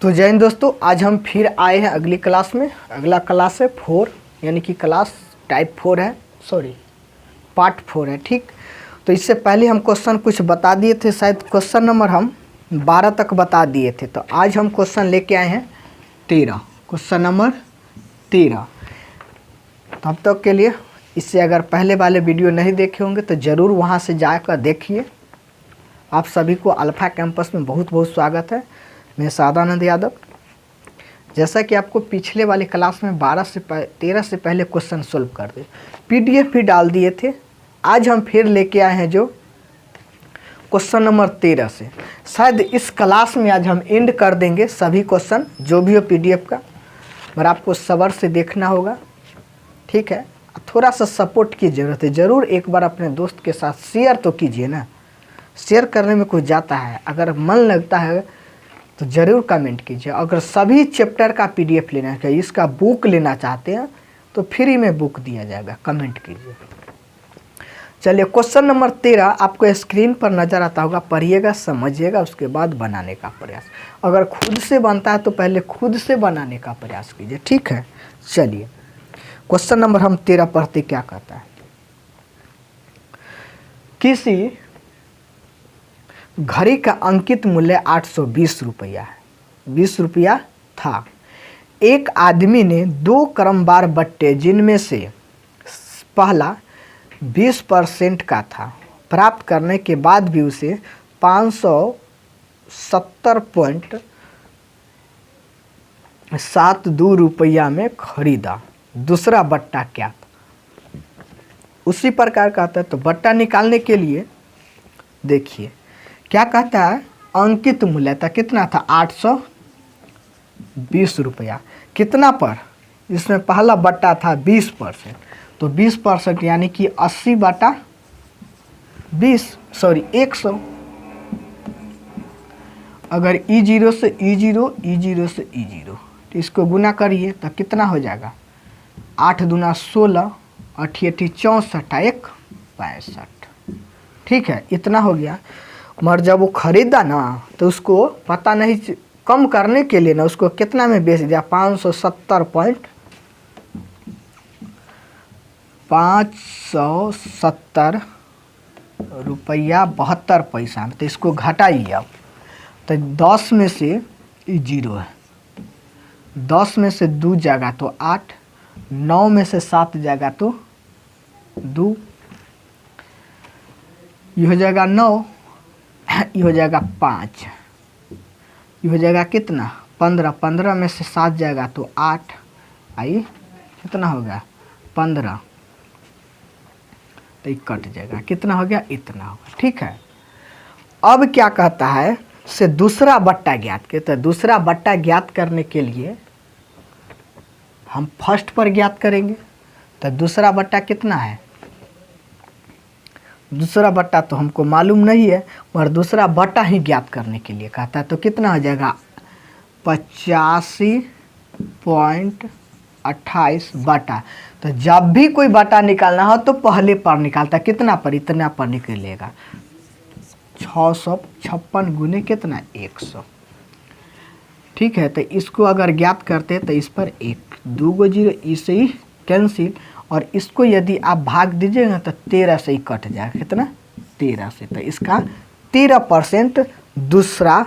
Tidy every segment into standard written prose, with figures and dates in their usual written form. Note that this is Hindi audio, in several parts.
तो जय हिंद दोस्तों, आज हम फिर आए हैं अगली क्लास में। अगला क्लास है 4, यानी कि क्लास टाइप 4 है, सॉरी पार्ट 4 है। ठीक, तो इससे पहले हम क्वेश्चन कुछ बता दिए थे, शायद क्वेश्चन नंबर हम 12 तक बता दिए थे। तो आज हम क्वेश्चन लेके आए हैं 13, क्वेश्चन नंबर 13। तब तक के लिए इससे अगर पहले वाले वीडियो नहीं देखे होंगे तो ज़रूर वहाँ से जाकर देखिए। आप सभी को अल्फ़ा कैंपस में बहुत बहुत स्वागत है। मैं सदानंद यादव। जैसा कि आपको पिछले वाली क्लास में 13 से पहले क्वेश्चन सोल्व कर दे, पीडीएफ भी डाल दिए थे। आज हम फिर लेके आए हैं जो क्वेश्चन नंबर 13 से। शायद इस क्लास में आज हम एंड कर देंगे सभी क्वेश्चन जो भी हो पीडीएफ का, पर आपको सब्र से देखना होगा। ठीक है, थोड़ा सा सपोर्ट की ज़रूरत है। ज़रूर एक बार अपने दोस्त के साथ शेयर तो कीजिए ना, शेयर करने में कुछ जाता है। अगर मन लगता है तो ज़रूर कमेंट कीजिए। अगर सभी चैप्टर का पीडीएफ लेना है, इसका बुक लेना चाहते हैं तो फ्री में बुक दिया जाएगा, कमेंट कीजिए। चलिए, क्वेश्चन नंबर 13 आपको स्क्रीन पर नज़र आता होगा, पढ़िएगा, समझिएगा, उसके बाद बनाने का प्रयास। अगर खुद से बनता है तो पहले खुद से बनाने का प्रयास कीजिए। ठीक है, चलिए क्वेश्चन नंबर हम 13 पढ़ते क्या कहता है। किसी घड़ी का अंकित मूल्य 820 रुपया है, 20 रुपया था। एक आदमी ने 2 क्रमवार बट्टे, जिनमें से पहला 20% का था, प्राप्त करने के बाद भी उसे 570.72 रुपया में खरीदा। दूसरा बट्टा क्या था? उसी प्रकार कहता है। तो बट्टा निकालने के लिए देखिए क्या कहता है, अंकित मूल्य था, कितना था? 820 रुपया। कितना पर? इसमें पहला बट्टा था 20%, तो 20% यानी कि 80 बटा 20, सॉरी 100। अगर E0 से E0, E0 से E0, तो इसको गुना करिए तो कितना हो जाएगा? 8 दूना 16, 8 64, 1 65। ठीक है, इतना हो गया। मगर जब वो खरीदा ना तो उसको पता नहीं, कम करने के लिए ना उसको कितना में बेच दिया? 570 रुपया 72 पैसा में। तो इसको घटाइए आप, तो 10 में से 0 है, 10 में से 2 जाएगा तो 8, 9 में से 7 जाएगा तो 2, ये हो जाएगा 9, ये हो जाएगा 5, ये हो जाएगा कितना? 15, 15 में से 7 जाएगा तो 8, आई कितना हो गया? 15, तो ये कट जाएगा, कितना हो गया? इतना होगा। ठीक है, अब क्या कहता है से दूसरा बट्टा ज्ञात के। तो दूसरा बट्टा ज्ञात करने के लिए हम फर्स्ट पर ज्ञात करेंगे। तो दूसरा बट्टा कितना है? दूसरा बट्टा तो हमको मालूम नहीं है, पर दूसरा बट्टा ही ज्ञात करने के लिए कहता है। तो कितना हो जाएगा? 85.28 बटा। तो जब भी कोई बटा निकालना हो तो पहले पर निकालता, कितना पर? इतना पर निकलेगा। 656 गुने कितना? 100। ठीक है, तो इसको अगर ज्ञात करते तो इस पर 1, 2 0, इससे ही कैंसिल, और इसको यदि आप भाग दीजिएगा तो 13 से ही कट जाएगा। कितना? 13 से। तो इसका 13% दूसरा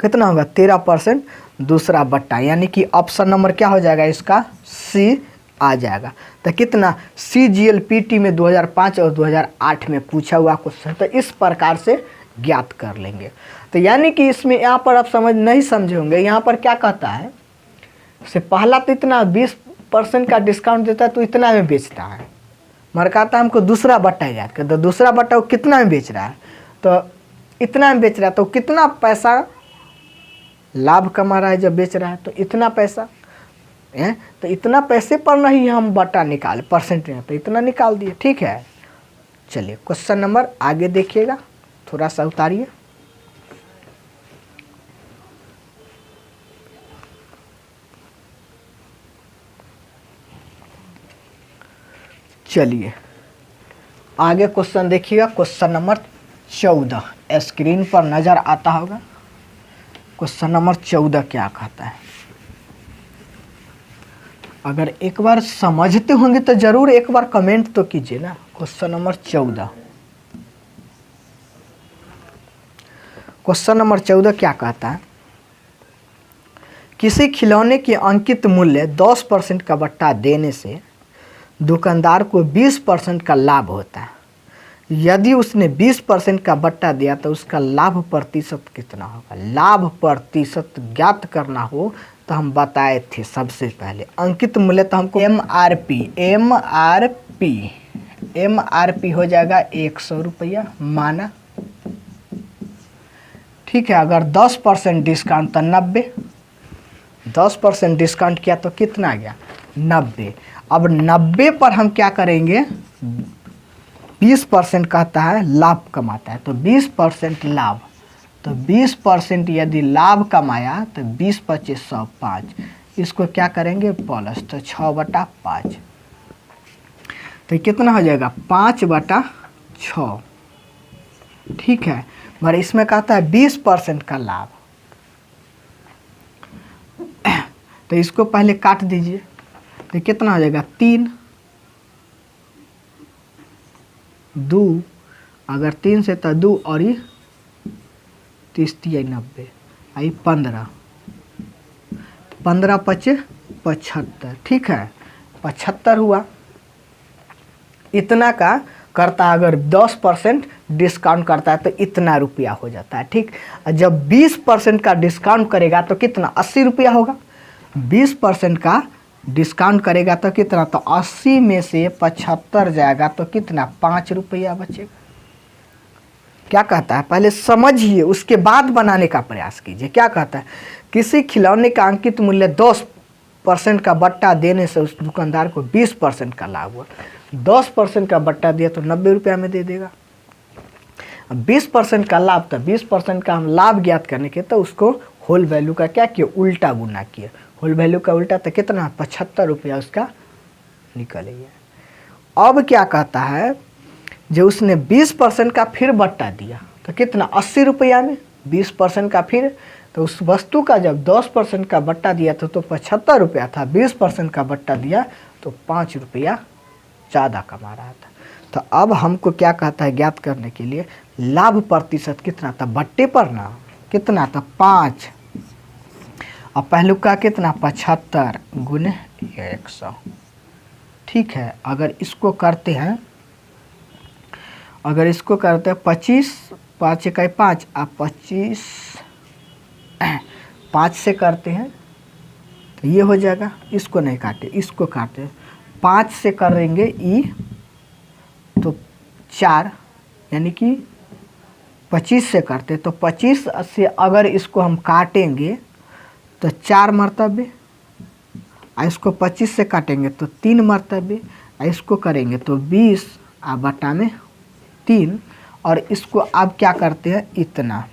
कितना होगा? 13% दूसरा बट्टा, यानी कि ऑप्शन नंबर क्या हो जाएगा इसका? सी आ जाएगा। तो कितना? CGLPT में 2005 और 2008 में पूछा हुआ क्वेश्चन। तो इस प्रकार से ज्ञात कर लेंगे। तो यानी कि इसमें यहाँ पर आप नहीं समझे होंगे। यहाँ पर क्या कहता है से पहला तो इतना 20% का डिस्काउंट देता है तो इतना में बेचता है, मगर कहता है हमको दूसरा बट्टा याद कर। तो दूसरा बट्टा वो कितना में बेच रहा है? तो इतना में बेच रहा है। तो कितना पैसा लाभ कमा रहा है जब बेच रहा है? तो इतना पैसा है। तो इतना पैसे पर नहीं हम बट्टा निकाल, परसेंट में तो इतना निकाल दिए। ठीक है, चलिए क्वेश्चन नंबर आगे देखिएगा, थोड़ा सा उतारिए। चलिए आगे क्वेश्चन देखिएगा, क्वेश्चन नंबर 14 स्क्रीन पर नजर आता होगा। क्वेश्चन नंबर 14 क्या कहता है। अगर एक बार समझते होंगे तो जरूर एक बार कमेंट तो कीजिए ना। क्वेश्चन नंबर 14, क्वेश्चन नंबर 14 क्या कहता है। किसी खिलौने की अंकित मूल्य 10% का बट्टा देने से दुकानदार को 20% का लाभ होता है। यदि उसने 20% का बट्टा दिया तो उसका लाभ प्रतिशत कितना होगा। लाभ प्रतिशत ज्ञात करना हो तो हम बताए थे सबसे पहले अंकित मूल्य, तो हमको एमआरपी हो जाएगा 100 रुपया माना, ठीक है। अगर 10% डिस्काउंट तो 90, 10% डिस्काउंट किया तो कितना आ गया 90। अब 90 पर हम क्या करेंगे, 20% कहता है लाभ कमाता है, तो 20% लाभ, तो 20% यदि लाभ कमाया तो 20 25 100 5, इसको क्या करेंगे प्लस, तो 6/5, तो कितना हो जाएगा 5/6, ठीक है। मगर इसमें कहता है 20% का लाभ, तो इसको पहले काट दीजिए, तो कितना हो जाएगा 3 2, अगर 3 से तो 2 और ये 30 90, आई 15, 15 5 75, ठीक है 75 हुआ। इतना का करता है, अगर 10% डिस्काउंट करता है तो इतना रुपया हो जाता है, ठीक। जब 20% का डिस्काउंट करेगा तो कितना 80 रुपया होगा। 20% का डिस्काउंट करेगा तो कितना, तो 80 में से 75 जाएगा तो कितना 5 रुपया बचेगा। क्या कहता है पहले समझिए, उसके बाद बनाने का प्रयास कीजिए। क्या कहता है, किसी खिलौने का अंकित मूल्य 10% का बट्टा देने से उस दुकानदार को 20% का लाभ हुआ। 10% का बट्टा दिया तो 90 रुपया में दे देगा। 20% का लाभ, तो 20% का हम लाभ ज्ञात करने के तो उसको होल वैल्यू का क्या किया, उल्टा गुना किया। होल वैल्यू का उल्टा तो कितना 75 रुपया उसका निकल गया। अब क्या कहता है, जो उसने 20% का फिर बट्टा दिया तो कितना 80 रुपया में 20% का फिर, तो उस वस्तु का जब 10% का बट्टा दिया तो 75 रुपया था, 20% का बट्टा दिया तो 5 रुपया ज़्यादा कमा रहा था। तो अब हमको क्या कहता है ज्ञात करने के लिए, लाभ प्रतिशत कितना था बट्टे पर ना, कितना था 5, और पहलू का कितना 75 गुने 100, ठीक है। अगर इसको करते हैं, अगर इसको करते हैं 25 5 इकाई 5, आप 25 5 से करते हैं तो ये हो जाएगा। इसको नहीं काटे, इसको काटे, 5 से करेंगे ई तो 4, यानी कि 25 से करते तो 25 से अगर इसको हम काटेंगे तो 4 मरतबे, और इसको 25 से काटेंगे तो 3 मरतबे, और इसको करेंगे तो 20 बटा में 3, और इसको अब क्या करते हैं इतना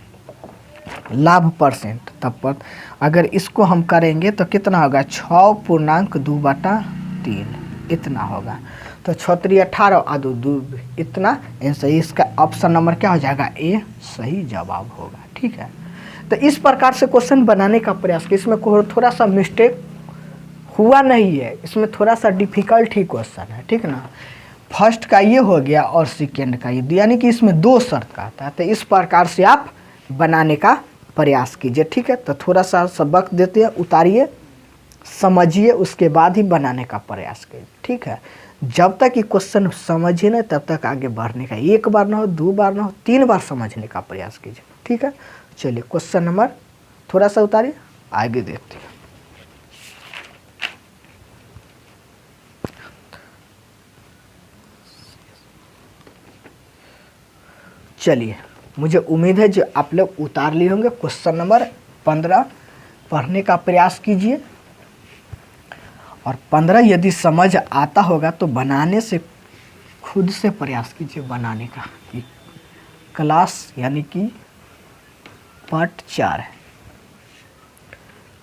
लाभ परसेंट, तब पर अगर इसको हम करेंगे तो कितना होगा 6.2/3 इतना होगा। तो 6 3 18 और 2 2 इतना आंसर, इसका ऑप्शन नंबर क्या हो जाएगा ए सही जवाब होगा, ठीक है। तो इस प्रकार से क्वेश्चन बनाने का प्रयास किया। इसमें थोड़ा सा मिस्टेक हुआ नहीं है, इसमें थोड़ा सा डिफिकल्ट ही क्वेश्चन है, ठीक ना। फर्स्ट का ये हो गया और सेकेंड का ये, यानी कि इसमें 2 शर्त का आता है। तो इस प्रकार से आप बनाने का प्रयास कीजिए, ठीक है। तो थोड़ा सा सबक देते हैं, उतारिए, समझिए, उसके बाद ही बनाने का प्रयास कीजिए, ठीक है। जब तक ये क्वेश्चन समझिए ना तब तक आगे बढ़ने का, 1 बार ना हो 2 बार ना हो 3 बार समझने का प्रयास कीजिए, ठीक है। चलिए क्वेश्चन नंबर थोड़ा सा उतारिए, आगे देखते हैं। चलिए, मुझे उम्मीद है जो आप लोग उतार लिए होंगे। क्वेश्चन नंबर 15 पढ़ने का प्रयास कीजिए, और 15 यदि समझ आता होगा तो बनाने से खुद से प्रयास कीजिए बनाने का। क्लास यानी कि पार्ट 4 है।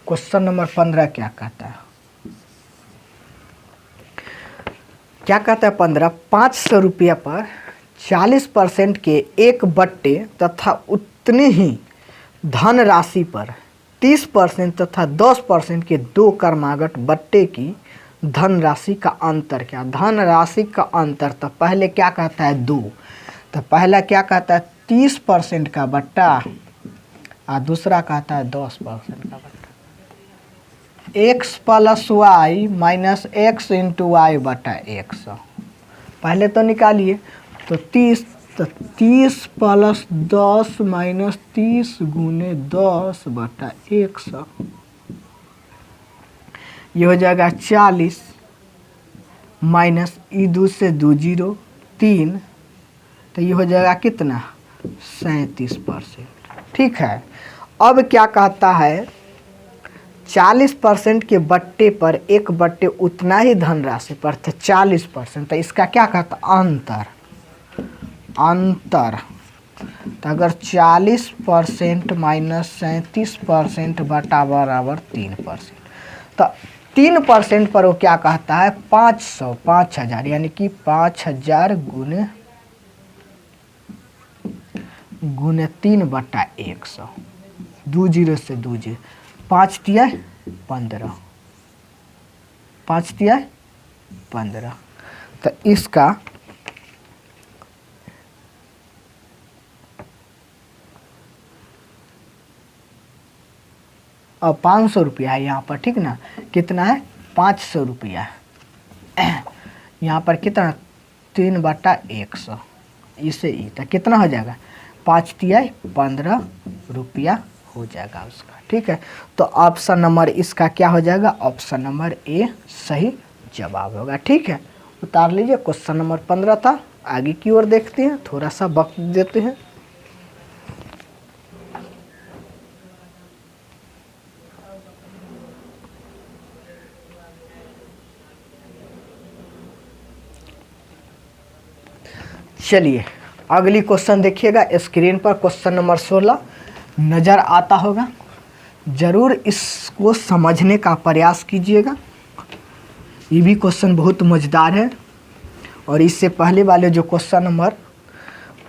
क्वेश्चन नंबर 15 क्या कहता है, क्या कहता है 15, 500 रुपया पर 40% के एक बट्टे तथा उतने ही धन राशि पर 30% तथा 10% के दो क्रमागत बट्टे की धनराशि का अंतर क्या? धनराशि का अंतर, तो पहले क्या कहता है 2, तो पहला क्या कहता है 30% का बट्टा और दूसरा कहता है 10% का बट्टा। x plus Y minus X into Y बटा 100 पहले तो निकालिए। तो 30 प्लस 10 माइनस 30 गुने 10 बटा 100, ये हो जाएगा 40 माइनस ई 2 से 2 0 3, तो ये हो जाएगा कितना 37%। ठीक है, अब क्या कहता है 40% के बट्टे पर एक बट्टे उतना ही धनराशि पर थे 40%, तो इसका क्या कहता अंतर। अंतर तो अगर 40% माइनस 37% बटा बराबर 3%, तो 3% पर वो क्या कहता है 500 5000, यानी कि 5000 गुने 3 बटा 100, 2 0 से 2 0, 5 तिया 15, 5 तिया 15, तो इसका अब 500 रुपया है यहाँ पर, ठीक ना, कितना है 500 रुपया, यहाँ पर कितना 3 बटा 100, इसे ई तो कितना हो जाएगा 5 तिया 15 रुपया हो जाएगा उसका। ठीक है, तो ऑप्शन नंबर इसका क्या हो जाएगा, ऑप्शन नंबर ए सही जवाब होगा। ठीक है, उतार लीजिए। क्वेश्चन नंबर 15 था, आगे की ओर देखते हैं, थोड़ा सा वक्त देते हैं। चलिए अगली क्वेश्चन देखिएगा स्क्रीन पर, क्वेश्चन नंबर 16 नज़र आता होगा, ज़रूर इसको समझने का प्रयास कीजिएगा। ये भी क्वेश्चन बहुत मज़ेदार है, और इससे पहले वाले जो क्वेश्चन नंबर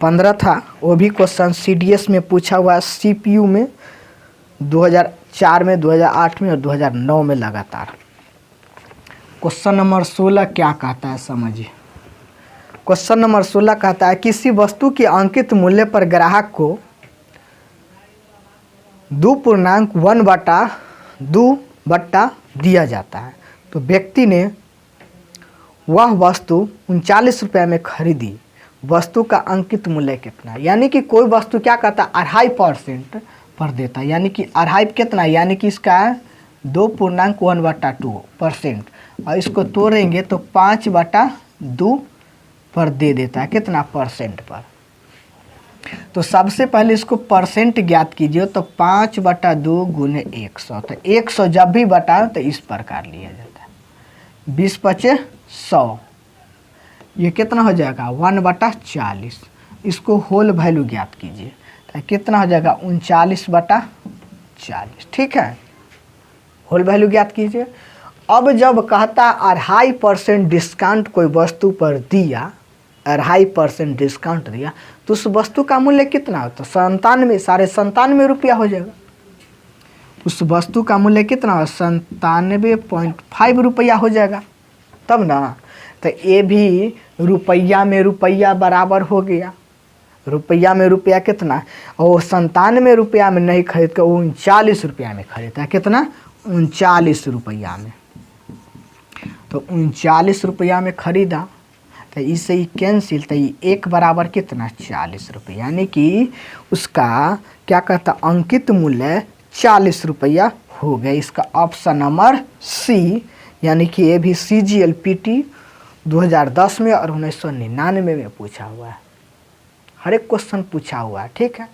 15 था वो भी क्वेश्चन CDS में पूछा हुआ है, CPU में 2004 में, 2008 में और 2009 में लगातार। क्वेश्चन नंबर 16 क्या कहता है समझिए। क्वेश्चन नंबर 16 कहता है किसी वस्तु के अंकित मूल्य पर ग्राहक को 2.1/2 बट्टा दिया जाता है, तो व्यक्ति ने वह वस्तु 39 रुपये में खरीदी, वस्तु का अंकित मूल्य कितना। यानी कि कोई वस्तु क्या कहता है 2.5% पर देता है, यानी कि 2.5 कितना, यानी कि इसका 2.1/2%, और इसको तोड़ेंगे तो 5/2 पर दे देता है, कितना परसेंट पर। तो सबसे पहले इसको परसेंट ज्ञात कीजिए, तो 5/2 गुने 100, तो 100 जब भी बटा तो इस प्रकार लिया जाता है, 20 × 100, ये कितना हो जाएगा 1/40। इसको होल वैल्यू ज्ञात कीजिए, तो कितना हो जाएगा 39/40। ठीक है, होल वैल्यू ज्ञात कीजिए। अब जब कहता 2.5% डिस्काउंट कोई वस्तु पर दिया, 2.5% डिस्काउंट दिया, तो उस वस्तु का मूल्य कितना हो, तो 97 रुपया हो जाएगा। उस वस्तु का मूल्य कितना हो 97.5 रुपया हो जाएगा, तब ना। तो ये भी रुपया में रुपया बराबर हो गया, रुपया में रुपया कितना, और 97 रुपया में नहीं खरीद कर 39 रुपया में खरीदता है, कितना 39 रुपया में। तो 39 रुपया में खरीदा, तो इससे ही कैंसिल, तो ये एक बराबर कितना 40 रुपये, यानी कि उसका क्या कहता अंकित मूल्य 40 रुपया हो गया। इसका ऑप्शन नंबर सी, यानी कि ये भी CGLPT 2010 में और 1999 में पूछा हुआ है, हर एक क्वेश्चन पूछा हुआ है। ठीक है,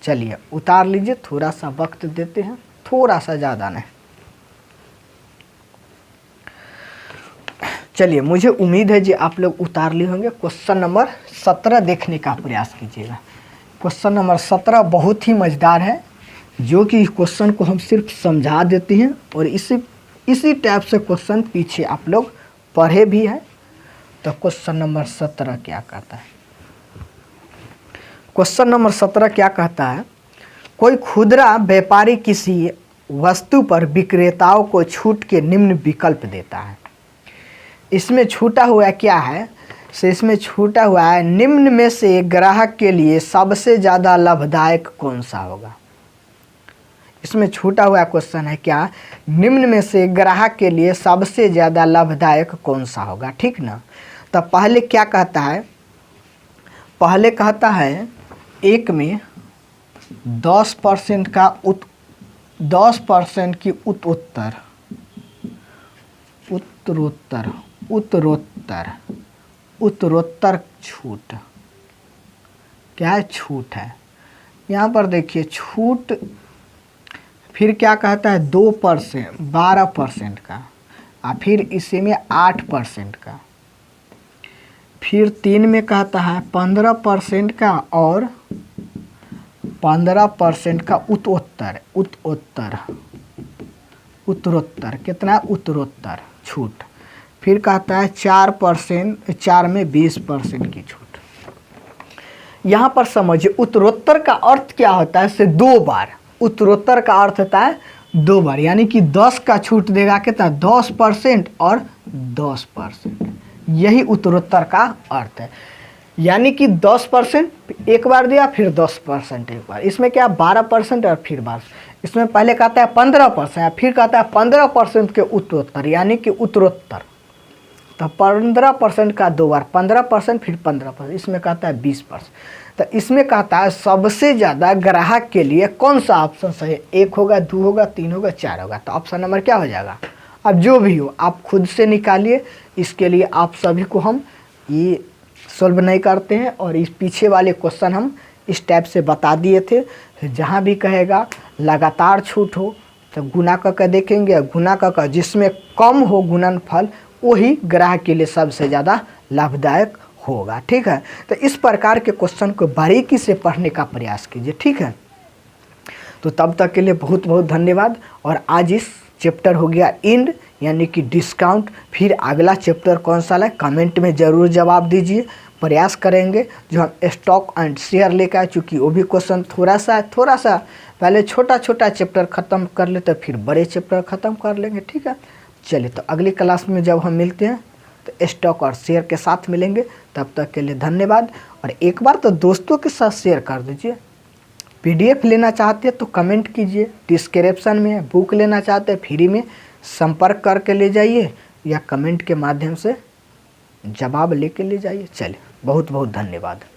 चलिए उतार लीजिए, थोड़ा सा वक्त देते हैं, थोड़ा सा ज़्यादा नहीं। चलिए, मुझे उम्मीद है जी आप लोग उतार लिए होंगे। क्वेश्चन नंबर 17 देखने का प्रयास कीजिएगा। क्वेश्चन नंबर 17 बहुत ही मज़ेदार है, जो कि क्वेश्चन को हम सिर्फ समझा देते हैं, और इसी टाइप से क्वेश्चन पीछे आप लोग पढ़े भी हैं। तो क्वेश्चन नंबर 17 क्या कहता है, क्वेश्चन नंबर 17 क्या कहता है, कोई खुदरा व्यापारी किसी वस्तु पर विक्रेताओं को छूट के निम्न विकल्प देता है। इसमें छूटा हुआ क्या है? इसमें छूटा हुआ है निम्न में से ग्राहक के लिए सबसे ज़्यादा लाभदायक कौन सा होगा। इसमें छूटा हुआ क्वेश्चन है क्या, निम्न में से ग्राहक के लिए सबसे ज़्यादा लाभदायक कौन सा होगा, ठीक ना। तो पहले क्या कहता है, पहले कहता है एक में 10% का 10% की उत्तरोत्तर छूट। क्या है? छूट है। यहाँ पर देखिए छूट। फिर क्या कहता है 2% 12% का, और फिर इसी में 8% का। फिर 3 में कहता है 15% का और 15% का उत्तरोत्तर कितना? उत्तरोत्तर छूट। फिर कहता है 4%, 4 में 20% की छूट। यहाँ पर समझिए उत्तरोत्तर का अर्थ क्या होता है, से 2 बार। उत्तरोत्तर का अर्थ होता है 2 बार, यानी कि 10 का छूट देगा कितना? 10% और 10%। यही उत्तरोत्तर का अर्थ है। यानी कि 10% एक बार दिया, फिर 10% एक बार। इसमें क्या 12% और फिर 12। इसमें पहले कहता है 15%, फिर कहता है 15% के उत्तरोत्तर, यानी कि उत्तरोत्तर। तो 15% का 2 बार, 15% फिर 15%। इसमें कहता है 20%। तो इसमें कहता है सबसे ज़्यादा ग्राहक के लिए कौन सा ऑप्शन सही है? 1 होगा, 2 होगा, 3 होगा, 4 होगा। तो ऑप्शन नंबर क्या हो जाएगा? अब जो भी हो आप खुद से निकालिए। इसके लिए आप सभी को हम ये सॉल्व नहीं करते हैं, और इस पीछे वाले क्वेश्चन हम इस टाइप से बता दिए थे। जहाँ भी कहेगा लगातार छूट हो तो गुना करके देखेंगे, गुना करके जिसमें कम हो गुणनफल वही ग्राहक के लिए सबसे ज़्यादा लाभदायक होगा, ठीक है। तो इस प्रकार के क्वेश्चन को बारीकी से पढ़ने का प्रयास कीजिए, ठीक है। तो तब तक के लिए बहुत बहुत धन्यवाद। और आज इस चैप्टर हो गया एंड, यानी कि डिस्काउंट। फिर अगला चैप्टर कौन सा है कमेंट में ज़रूर जवाब दीजिए। प्रयास करेंगे जो हम स्टॉक एंड शेयर लेकर आए, चूँकि वो भी क्वेश्चन थोड़ा सा पहले छोटा चैप्टर ख़त्म कर लेते, फिर बड़े चैप्टर ख़त्म कर लेंगे, ठीक है। चलिए, तो अगली क्लास में जब हम मिलते हैं तो स्टॉक और शेयर के साथ मिलेंगे। तब तक के लिए धन्यवाद। और एक बार तो दोस्तों के साथ शेयर कर दीजिए। PDF लेना चाहते हैं तो कमेंट कीजिए, डिस्क्रिप्शन में। बुक लेना चाहते हैं फ्री में, संपर्क करके ले जाइए, या कमेंट के माध्यम से जवाब लेके ले जाइए। चलिए, बहुत बहुत धन्यवाद।